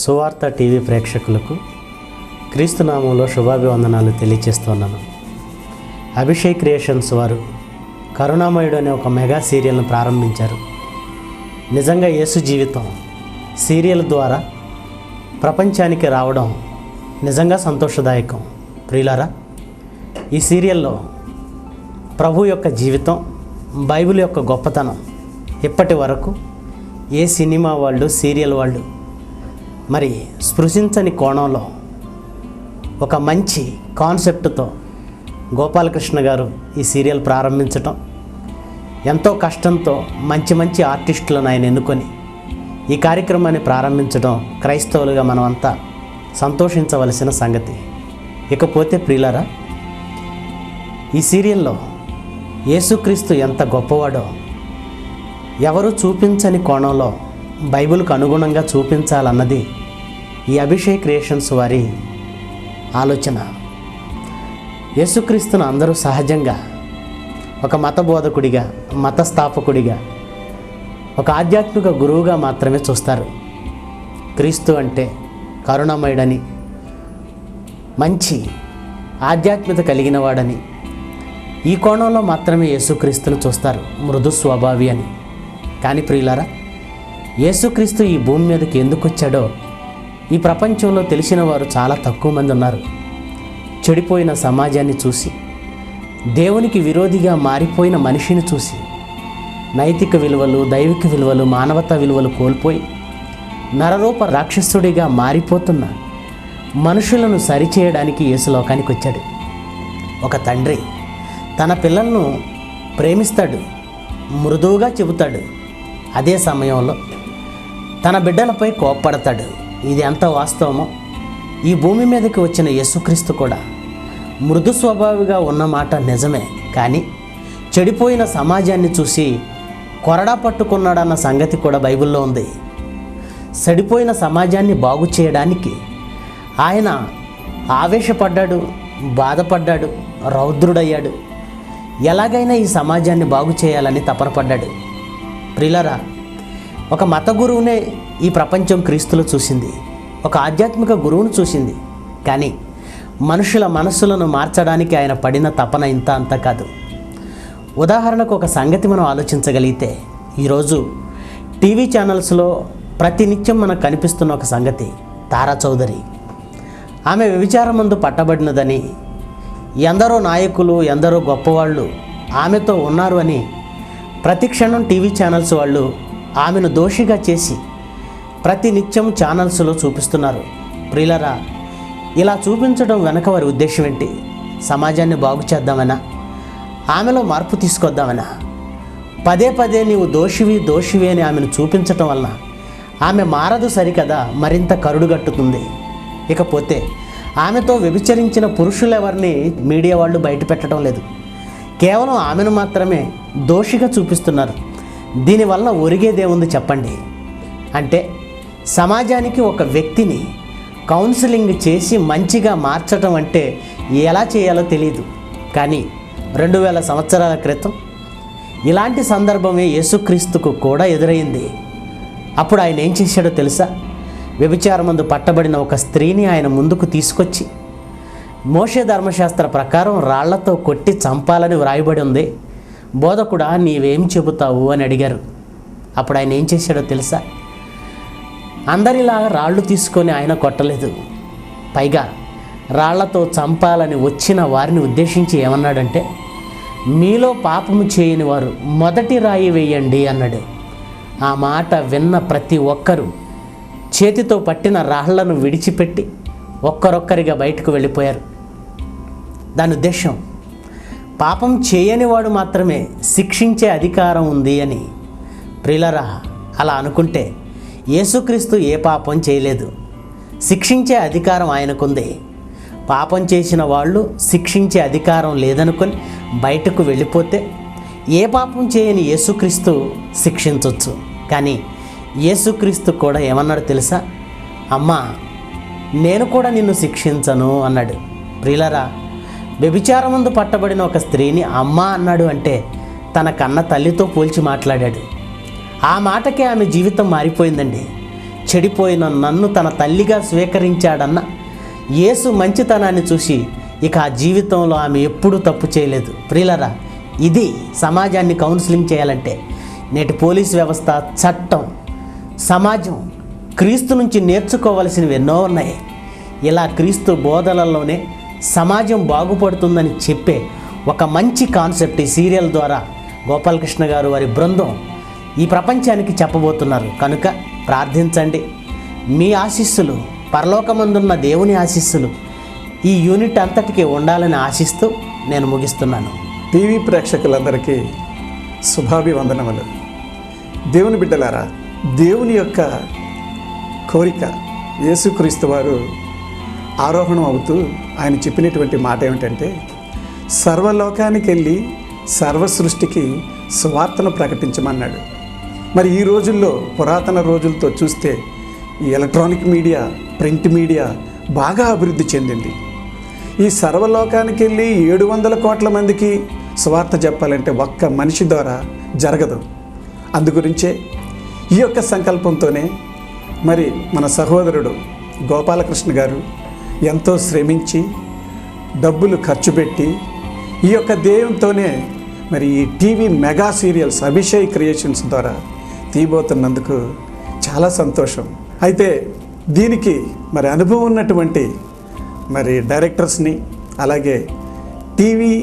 సువార్త టీవీ ప్రేక్షకులకు క్రీస్తునామంలో శుభాభివందనాలు తెలియజేస్తున్నాను. అభిషేక్ క్రియేషన్స్ వారు కరుణామయుడు అనే ఒక మెగా సీరియల్ను ప్రారంభించారు. నిజంగా యేసు జీవితం సీరియల్ ద్వారా ప్రపంచానికి రావడం నిజంగా సంతోషదాయకం. ప్రియులారా, ఈ సీరియల్లో ప్రభు యొక్క జీవితం, బైబిల్ యొక్క గొప్పతనం ఇప్పటి వరకు ఏ సినిమా వాళ్ళు, సీరియల్ వాళ్ళు మరి స్పృశించని కోణంలో ఒక మంచి కాన్సెప్ట్తో గోపాలకృష్ణ గారు ఈ సీరియల్ ప్రారంభించటం, ఎంతో కష్టంతో మంచి ఆర్టిస్టులను ఆయన ఎన్నుకొని ఈ కార్యక్రమాన్ని ప్రారంభించడం క్రైస్తవులుగా మనమంతా సంతోషించవలసిన సంగతి. ఇకపోతే ప్రియులారా, ఈ సీరియల్లో యేసుక్రీస్తు ఎంత గొప్పవాడో ఎవరు చూపించని కోణంలో బైబిల్కు అనుగుణంగా చూపించాలన్నది ఈ అభిషేక్ క్రియేషన్స్ వారి ఆలోచన. యేసుక్రీస్తును అందరూ సహజంగా ఒక మత బోధకుడిగా, మత స్థాపకుడిగా, ఒక ఆధ్యాత్మిక గురువుగా మాత్రమే చూస్తారు. క్రీస్తు అంటే కరుణామయుడని, మంచి ఆధ్యాత్మికత కలిగిన వాడని, ఈ కోణంలో మాత్రమే యేసుక్రీస్తును చూస్తారు, మృదు స్వభావి అని. కానీ ప్రియులారా, యేసుక్రీస్తు ఈ భూమి మీదకి ఎందుకు వచ్చాడో ఈ ప్రపంచంలో తెలిసిన వారు చాలా తక్కువ మంది ఉన్నారు. చెడిపోయిన సమాజాన్ని చూసి, దేవునికి విరోధిగా మారిపోయిన మనిషిని చూసి, నైతిక విలువలు, దైవిక విలువలు, మానవతా విలువలు కోల్పోయి నరరూప రాక్షసుడిగా మారిపోతున్న మనుషులను సరిచేయడానికి యేసు లోకానికి వచ్చాడు. ఒక తండ్రి తన పిల్లలను ప్రేమిస్తాడు, మృదువుగా చెబుతాడు, అదే సమయంలో తన బిడ్డలపై కోప్పడతాడు. ఇది ఎంత వాస్తవమో ఈ భూమి మీదకి వచ్చిన యేసుక్రీస్తు కూడా మృదు స్వభావిగా ఉన్నమాట నిజమే. కానీ చెడిపోయిన సమాజాన్ని చూసి కొరడా పట్టుకున్నాడన్న సంగతి కూడా బైబిల్లో ఉంది. చెడిపోయిన సమాజాన్ని బాగు చేయడానికి ఆయన ఆవేశపడ్డాడు, బాధపడ్డాడు, రౌద్రుడయ్యాడు. ఎలాగైనా ఈ సమాజాన్ని బాగు చేయాలని తపనపడ్డాడు. ప్రియులారా, ఒక మత గురువునే ఈ ప్రపంచం క్రీస్తులో చూసింది, ఒక ఆధ్యాత్మిక గురువును చూసింది. కానీ మనుషుల మనస్సులను మార్చడానికి ఆయన పడిన తపన ఇంత అంత కాదు. ఉదాహరణకు ఒక సంగతి మనం ఆలోచించగలిగితే, ఈరోజు టీవీ ఛానల్స్లో ప్రతినిత్యం మనకు కనిపిస్తున్న ఒక సంగతి, తారా చౌదరి. ఆమె వ్యభిచారమందు పట్టబడినదని, ఎందరో నాయకులు, ఎందరో గొప్పవాళ్ళు ఆమెతో ఉన్నారు అని ప్రతి క్షణం టీవీ ఛానల్స్ వాళ్ళు ఆమెను దోషిగా చేసి ప్రతినిత్యం ఛానల్స్లో చూపిస్తున్నారు. ప్రియులరా, ఇలా చూపించడం వెనక వారి ఉద్దేశం ఏంటి? సమాజాన్ని బాగు చేద్దామనా? ఆమెలో మార్పు తీసుకొద్దామనా? పదే నీవు దోషివి అని ఆమెను చూపించటం వలన ఆమె మారదు సరికదా, మరింత కరుడుగట్టుతుంది. ఇకపోతే ఆమెతో వ్యభిచరించిన పురుషులెవరిని మీడియా వాళ్ళు బయట పెట్టడం లేదు, కేవలం ఆమెను మాత్రమే దోషిగా చూపిస్తున్నారు. దీనివల్ల ఒరిగేదేముంది చెప్పండి? అంటే సమాజానికి ఒక వ్యక్తిని కౌన్సిలింగ్ చేసి మంచిగా మార్చడం అంటే ఎలా చేయాలో తెలియదు. కానీ 2000 సంవత్సరాల క్రితం ఇలాంటి సందర్భమే యేసుక్రీస్తుకు కూడా ఎదురైంది. అప్పుడు ఆయన ఏం చేశాడో తెలుసా? వ్యభిచారమందు పట్టబడిన ఒక స్త్రీని ఆయన ముందుకు తీసుకొచ్చి, మోషే ధర్మశాస్త్ర ప్రకారం రాళ్లతో కొట్టి చంపాలని వ్రాయబడి ఉంది, బోధకుడా నీవేం చెబుతావు అని అడిగారు. అప్పుడు ఆయన ఏం చేశాడో తెలుసా? అందరిలా రాళ్ళు తీసుకొని ఆయన కొట్టలేదు. పైగా రాళ్లతో చంపాలని వచ్చిన వారిని ఉద్దేశించి ఏమన్నాడంటే, మీలో పాపము చేయని వారు మొదటి రాయి వేయండి అన్నాడు. ఆ మాట విన్న ప్రతి ఒక్కరూ చేతితో పట్టిన రాళ్లను విడిచిపెట్టి ఒక్కరొక్కరిగా బయటకు వెళ్ళిపోయారు. దాని ఉద్దేశం, పాపం చేయని వాడు మాత్రమే శిక్షించే అధికారం ఉంది అని. ప్రియులరా, అలా అనుకుంటే యేసుక్రీస్తు ఏ పాపం చేయలేదు, శిక్షించే అధికారం ఆయనకుంది. పాపం చేసిన వాళ్ళు శిక్షించే అధికారం లేదనుకొని బయటకు వెళ్ళిపోతే ఏ పాపం చేయని యేసుక్రీస్తు శిక్షించవచ్చు. కానీ యేసుక్రీస్తు కూడా ఏమన్నాడు తెలుసా? అమ్మా, నేను కూడా నిన్ను శిక్షించను అన్నాడు. ప్రియులరా, వ్యభిచారమందు పట్టబడిన ఒక స్త్రీని అమ్మ అన్నాడు అంటే తన కన్న తల్లితో పోల్చి మాట్లాడాడు. ఆ మాటకే ఆమె జీవితం మారిపోయిందండి. చెడిపోయిన నన్ను తన తల్లిగా స్వీకరించాడన్న యేసు మంచితనాన్ని చూసి ఇక ఆ జీవితంలో ఆమె ఎప్పుడూ తప్పు చేయలేదు. ప్రియులరా, ఇది సమాజాన్ని కౌన్సిలింగ్ చేయాలంటే నేటి పోలీస్ వ్యవస్థ, చట్టం, సమాజం క్రీస్తు నుంచి నేర్చుకోవలసినవి ఎన్నో ఉన్నాయి. ఇలా క్రీస్తు బోధనల్లోనే సమాజం బాగుపడుతుందని చెప్పే ఒక మంచి కాన్సెప్ట్ ఈ సీరియల్ ద్వారా గోపాలకృష్ణ గారు వారి బృందం ఈ ప్రపంచానికి చెప్పబోతున్నారు. కనుక ప్రార్థించండి. మీ ఆశీస్సులు, పరలోకమందున్న దేవుని ఆశీస్సులు ఈ యూనిట్ అంతటికీ ఉండాలని ఆశిస్తూ నేను ముగిస్తున్నాను. టీవీ ప్రేక్షకులందరికీ శుభాభివందనములు. దేవుని బిడ్డలారా, దేవుని యొక్క కోరిక యేసుక్రీస్తు వారు ఆరోహణం అవుతూ ఆయన చెప్పినటువంటి మాట ఏమిటంటే, సర్వలోకానికి వెళ్ళి సర్వ సృష్టికి సువార్తను ప్రకటించమన్నాడు. మరి ఈ రోజుల్లో, పురాతన రోజులతో చూస్తే ఈ ఎలక్ట్రానిక్ మీడియా, ప్రింట్ మీడియా బాగా అభివృద్ధి చెందింది. ఈ సర్వలోకానికి వెళ్ళి 700 కోట్ల మందికి సువార్త చెప్పాలంటే ఒక్క మనిషి ద్వారా జరగదు. అందుగురించే ఈ యొక్క సంకల్పంతోనే మరి మన సహోదరుడు గోపాలకృష్ణ గారు ఎంతో శ్రమించి డబ్బులు ఖర్చు పెట్టి ఈ యొక్క ధ్యేయంతోనే మరి ఈ TV mega serials Abhishek creations ద్వారా తీయబోతున్నందుకు చాలా సంతోషం. అయితే దీనికి మరి అనుభవం ఉన్నటువంటి మరి డైరెక్టర్స్ని, అలాగే టీవీ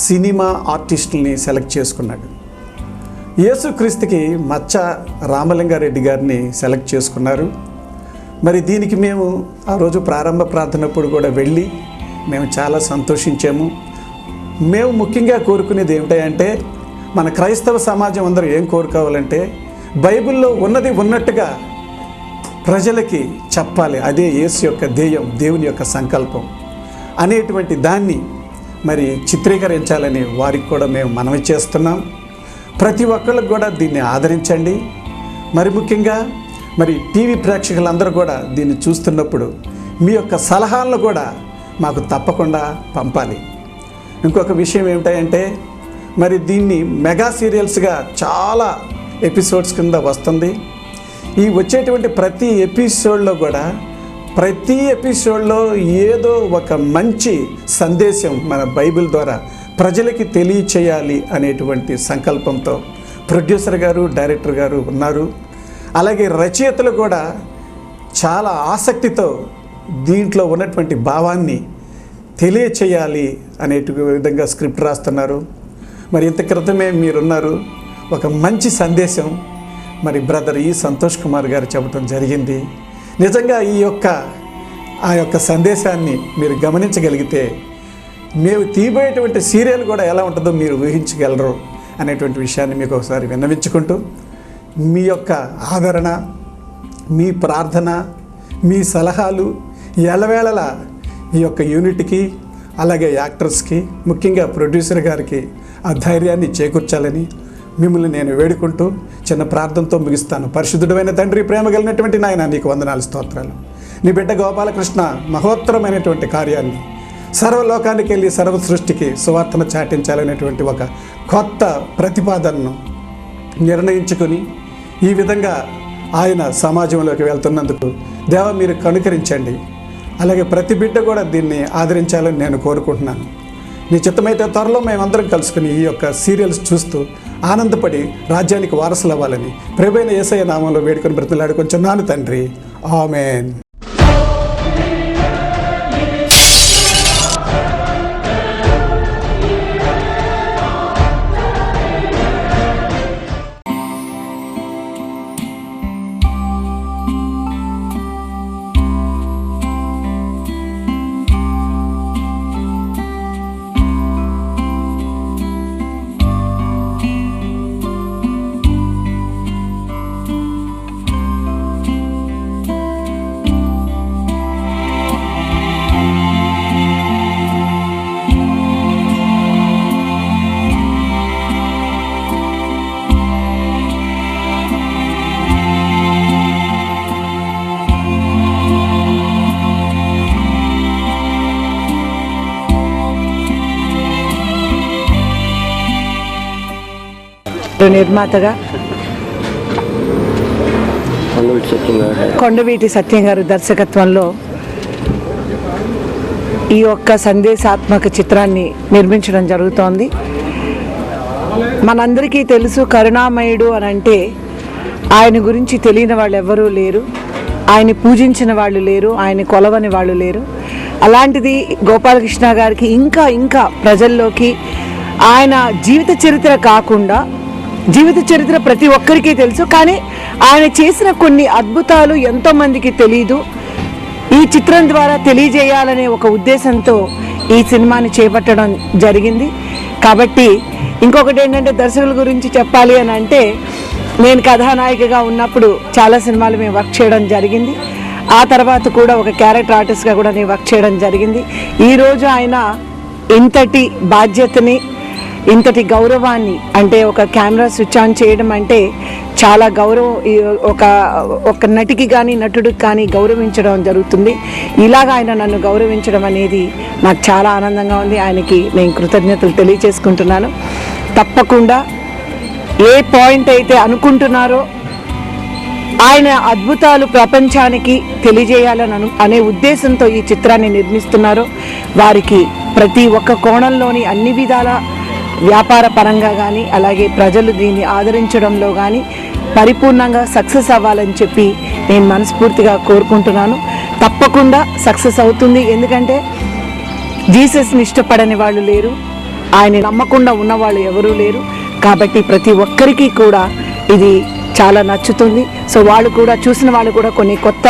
సినిమా ఆర్టిస్టుల్ని సెలెక్ట్ చేసుకున్నాడు. యేసుక్రీస్తుకి మచ్చ రామలింగారెడ్డి గారిని సెలెక్ట్ చేసుకున్నారు. మరి దీనికి మేము ఆ రోజు ప్రారంభ ప్రార్థనప్పుడు కూడా వెళ్ళి మేము చాలా సంతోషించాము. మేము ముఖ్యంగా కోరుకునేది ఏమిటంటే, మన క్రైస్తవ సమాజం అందరూ ఏం కోరుకోవాలంటే, బైబిల్లో ఉన్నది ఉన్నట్టుగా ప్రజలకి చెప్పాలి. అదే యేసు యొక్క ధ్యేయం, దేవుని యొక్క సంకల్పం అనేటువంటి దాన్ని మరి చిత్రీకరించాలని వారికి కూడా మేము మనవి చేస్తున్నాం. ప్రతి ఒక్కళ్ళకు కూడా దీన్ని ఆదరించండి. మరి ముఖ్యంగా మరి టీవీ ప్రేక్షకులందరూ కూడా దీన్ని చూస్తున్నప్పుడు మీ యొక్క సలహాలను కూడా మాకు తప్పకుండా పంపాలి. ఇంకొక విషయం ఏమిటంటే, మరి దీన్ని మెగా సీరియల్స్గా చాలా ఎపిసోడ్స్ కింద వస్తుంది. ఈ వచ్చేటువంటి ప్రతి ఎపిసోడ్లో కూడా, ప్రతి ఎపిసోడ్లో ఏదో ఒక మంచి సందేశం మన బైబిల్ ద్వారా ప్రజలకి తెలియచేయాలి అనేటువంటి సంకల్పంతో ప్రొడ్యూసర్ గారు, డైరెక్టర్ గారు ఉన్నారు. అలాగే రచయితలు కూడా చాలా ఆసక్తితో దీంట్లో ఉన్నటువంటి భావాన్ని తెలియచేయాలి అనే విధంగా స్క్రిప్ట్ రాస్తున్నారు. మరి ఇంత క్రితమే మీరున్నారు, ఒక మంచి సందేశం మరి బ్రదర్ ఈ సంతోష్ కుమార్ గారు చెప్పడం జరిగింది. నిజంగా ఆ యొక్క సందేశాన్ని మీరు గమనించగలిగితే మేము తీయబోయేటువంటి సీరియల్ కూడా ఎలా ఉంటుందో మీరు ఊహించగలరు అనేటువంటి విషయాన్ని మీకు ఒకసారి విన్నవించుకుంటూ, మీ యొక్క ఆదరణ, మీ ప్రార్థన, మీ సలహాలు ఎల్లవేళలా ఈ యొక్క యూనిట్కి, అలాగే యాక్టర్స్కి, ముఖ్యంగా ప్రొడ్యూసర్ గారికి ఆ ధైర్యాన్ని చేకూర్చాలని మిమ్మల్ని నేను వేడుకుంటూ చిన్న ప్రార్థనతో ముగిస్తాను. పరిశుద్ధుడైన తండ్రి, ప్రేమ కలిగినటువంటి నాయన, నీకు వందనాలు, స్తోత్రాలు. నీ బిడ్డ గోపాలకృష్ణ మహోత్తరమైనటువంటి కార్యాన్ని సర్వలోకానికి వెళ్ళి సర్వ సృష్టికి సువార్తను చాటించాలనేటువంటి ఒక కొత్త ప్రతిపాదనను నిర్ణయించుకొని ఈ విధంగా ఆయన సమాజంలోకి వెళ్తున్నందుకు దేవ మీరు కనుకరించండి. అలాగే ప్రతి బిడ్డ కూడా దీన్ని ఆదరించాలని నేను కోరుకుంటున్నాను. నీ చిత్తమైతే త్వరలో మేమందరం కలుసుకుని ఈ యొక్క సీరియల్స్ చూస్తూ ఆనందపడి రాజ్యానికి వారసులు అవ్వాలని ప్రభువైన యేసయ్య నామంలో వేడుకొని బ్రతిలాడుకొంచున్నాను తండ్రి. ఆమేన్. నిర్మాతగా కొండవీటి సత్యం గారు దర్శకత్వంలో ఈ యొక్క సందేశాత్మక చిత్రాన్ని నిర్మించడం జరుగుతోంది. మనందరికీ తెలుసు, కరుణామయుడు అని అంటే ఆయన గురించి తెలియని వాళ్ళు ఎవ్వరూ లేరు, ఆయన పూజించిన వాళ్ళు లేరు, ఆయన కొలవని వాళ్ళు లేరు. అలాంటిది గోపాలకృష్ణ గారికి ఇంకా ప్రజల్లోకి ఆయన జీవిత చరిత్ర కాకుండా, జీవిత చరిత్ర ప్రతి ఒక్కరికి తెలుసు, కానీ ఆయన చేసిన కొన్ని అద్భుతాలు ఎంతోమందికి తెలీదు. ఈ చిత్రం ద్వారా తెలియజేయాలనే ఒక ఉద్దేశంతో ఈ సినిమాని చేపట్టడం జరిగింది. కాబట్టి ఇంకొకటి ఏంటంటే, దర్శకుల గురించి చెప్పాలి అని అంటే, నేను కథానాయికగా ఉన్నప్పుడు చాలా సినిమాలు మేము వర్క్ చేయడం జరిగింది. ఆ తర్వాత కూడా ఒక క్యారెక్టర్ ఆర్టిస్ట్గా కూడా నేను వర్క్ చేయడం జరిగింది. ఈరోజు ఆయన ఇంతటి బాధ్యతని, ఇంతటి గౌరవాన్ని, అంటే ఒక కెమెరా స్విచ్ ఆన్ చేయడం అంటే చాలా గౌరవం, ఒక నటికి కానీ నటుడికి కానీ గౌరవించడం జరుగుతుంది. ఇలాగ ఆయన నన్ను గౌరవించడం అనేది నాకు చాలా ఆనందంగా ఉంది. ఆయనకి నేను కృతజ్ఞతలు తెలియచేసుకుంటున్నాను. తప్పకుండా ఏ పాయింట్ అయితే అనుకుంటున్నారో, ఆయన అద్భుతాలు ప్రపంచానికి తెలియజేయాలని అనే ఉద్దేశంతో ఈ చిత్రాన్ని నిర్మిస్తున్నారో, వారికి ప్రతి ఒక్క కోణంలోని అన్ని విధాల వ్యాపార పరంగా కానీ, అలాగే ప్రజలు దీన్ని ఆదరించడంలో కానీ పరిపూర్ణంగా సక్సెస్ అవ్వాలని చెప్పి నేను మనస్ఫూర్తిగా కోరుకుంటున్నాను. తప్పకుండా సక్సెస్ అవుతుంది. ఎందుకంటే జీసస్ని ఇష్టపడని వాళ్ళు లేరు, ఆయన నమ్మకుండా ఉన్నవాళ్ళు ఎవరూ లేరు. కాబట్టి ప్రతి ఒక్కరికి కూడా ఇది చాలా నచ్చుతుంది. సో వాళ్ళు కూడా, చూసిన వాళ్ళు కూడా కొన్ని కొత్త,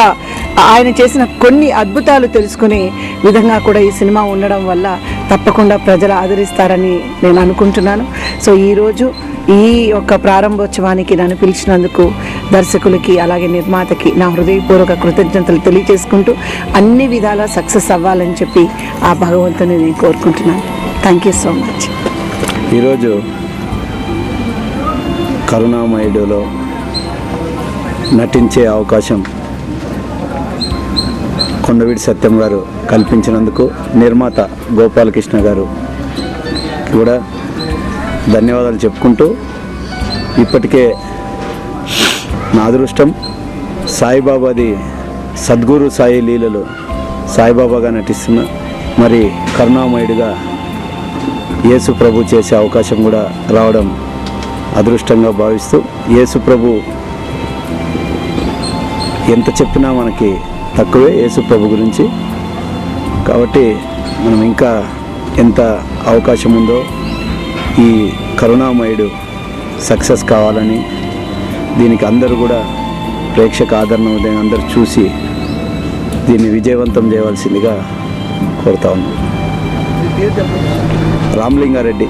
ఆయన చేసిన కొన్ని అద్భుతాలు తెలుసుకునే విధంగా కూడా ఈ సినిమా ఉండడం వల్ల తప్పకుండా ప్రజలు ఆదరిస్తారని నేను అనుకుంటున్నాను. సో ఈరోజు ఈ యొక్క ప్రారంభోత్సవానికి నన్ను పిలిచినందుకు దర్శకులకి, అలాగే నిర్మాతకి నా హృదయపూర్వక కృతజ్ఞతలు తెలియజేసుకుంటూ అన్ని విధాలా సక్సెస్ అవ్వాలని చెప్పి ఆ భగవంతుని నేను కోరుకుంటున్నాను. Thank you so much. ఈరోజు కరుణామయుడులో నటించే అవకాశం కొండవీటి సత్యం గారు కల్పించినందుకు నిర్మాత గోపాలకృష్ణ గారు కూడా ధన్యవాదాలు చెప్పుకుంటూ, ఇప్పటికే నా అదృష్టం సాయిబాబాది సద్గురు సాయి లీలలు సాయిబాబాగా నటిస్తున్న, మరి కరుణామయుడిగా యేసు ప్రభు చేసే అవకాశం కూడా రావడం అదృష్టంగా భావిస్తూ, యేసు ప్రభు ఎంత చెప్పినా మనకి తక్కువే యేసు ప్రభు గురించి. కాబట్టి మనం ఇంకా ఎంత అవకాశం ఉందో ఈ కరుణామయుడు సక్సెస్ కావాలని, దీనికి అందరూ కూడా ప్రేక్షక ఆదరణ ఉదయం అందరూ చూసి దీన్ని విజయవంతం చేయవలసిందిగా కోరుతా ఉన్నాం. రామలింగారెడ్డి.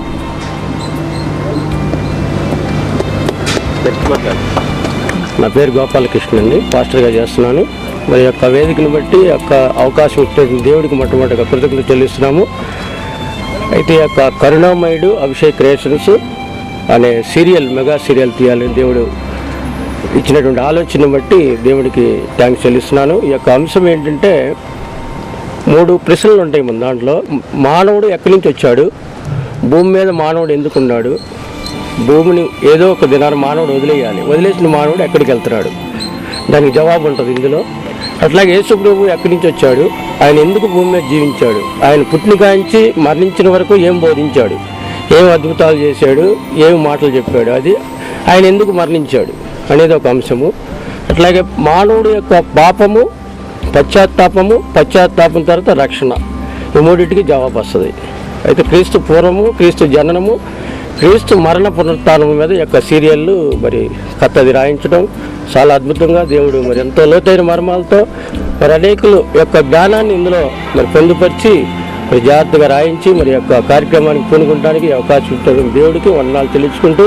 నా పేరు గోపాలకృష్ణ అండి, పాస్టర్గా చేస్తున్నాను. మరి యొక్క వేదికను బట్టి యొక్క అవకాశం ఇచ్చిన దేవుడికి మొట్టమొదటిగా కృతజ్ఞతలు చెల్లిస్తున్నాము. అయితే ఈ యొక్క కరుణామయుడు అభిషేక్ క్రియేషన్స్ అనే సీరియల్, మెగా సీరియల్ తీయాలని దేవుడు ఇచ్చినటువంటి ఆలోచన బట్టి దేవుడికి థ్యాంక్స్ చెల్లిస్తున్నాను. ఈ యొక్క అంశం ఏంటంటే, 3 ప్రశ్నలు ఉంటాయి మన దాంట్లో. మానవుడు ఎక్కడి నుంచి వచ్చాడు, భూమి మీద మానవుడు ఎందుకున్నాడు, భూమిని ఏదో ఒక దినాన్ని మానవుడు వదిలేయాలి, వదిలేసిన మానవుడు ఎక్కడికి వెళ్తున్నాడు, దానికి జవాబు ఉంటుంది ఇందులో. అట్లాగే యేసు ప్రభు ఎక్కడి నుంచి వచ్చాడు, ఆయన ఎందుకు భూమి మీద జీవించాడు, ఆయన పుట్టిన కాంచి మరణించిన వరకు ఏం బోధించాడు, ఏం అద్భుతాలు చేశాడు, ఏం మాటలు చెప్పాడు, అది ఆయన ఎందుకు మరణించాడు అనేది ఒక అంశము. అట్లాగే మానవుడు యొక్క పాపము, పశ్చాత్తాపం తర్వాత రక్షణ, ఈ మూడింటికి జవాబు వస్తుంది. అయితే క్రీస్తు పూర్వము, క్రీస్తు జననము, క్రీస్తు మరణ పునరుత్థానం మీద యొక్క సీరియళ్ళు మరి కథది రాయించడం చాలా అద్భుతంగా దేవుడు మరి ఎంతో లోతైన మర్మాలతో మరి అనేకులు యొక్క జ్ఞానాన్ని ఇందులో మరి పొందుపరిచి మరి జాగ్రత్తగా రాయించి మరి యొక్క కార్యక్రమానికి పూనుకుంటానికి అవకాశం ఉంటుంది. దేవుడికి వందనాలు చెల్లించుకుంటూ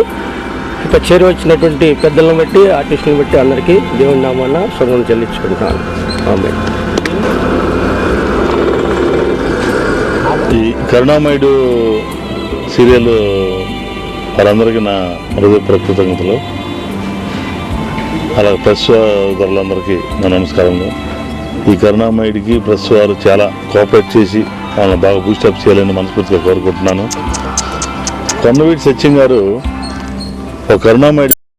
ఇక చేరువచ్చినటువంటి పెద్దలను బట్టి, ఆర్టిస్టులను బట్టి అందరికీ దేవుడి నామాన శుభం చెల్లించుకుంటాను. ఆమె. ఈ కరుణామయుడు సీరియల్ వాళ్ళందరికీ నా హృదయపూర్వక కృతజ్ఞతలు. అలాగే ప్రెస్ సోదరులందరికీ నా నమస్కారములు. ఈ కరుణామయుడికి ప్రెస్ వారు చాలా కోఆపరేట్ చేసి వాళ్ళని బాగా బూస్టప్ చేయాలని మనస్ఫూర్తిగా కోరుకుంటున్నాను. కొండవీటి సత్యం గారు ఒక కరుణామయుడి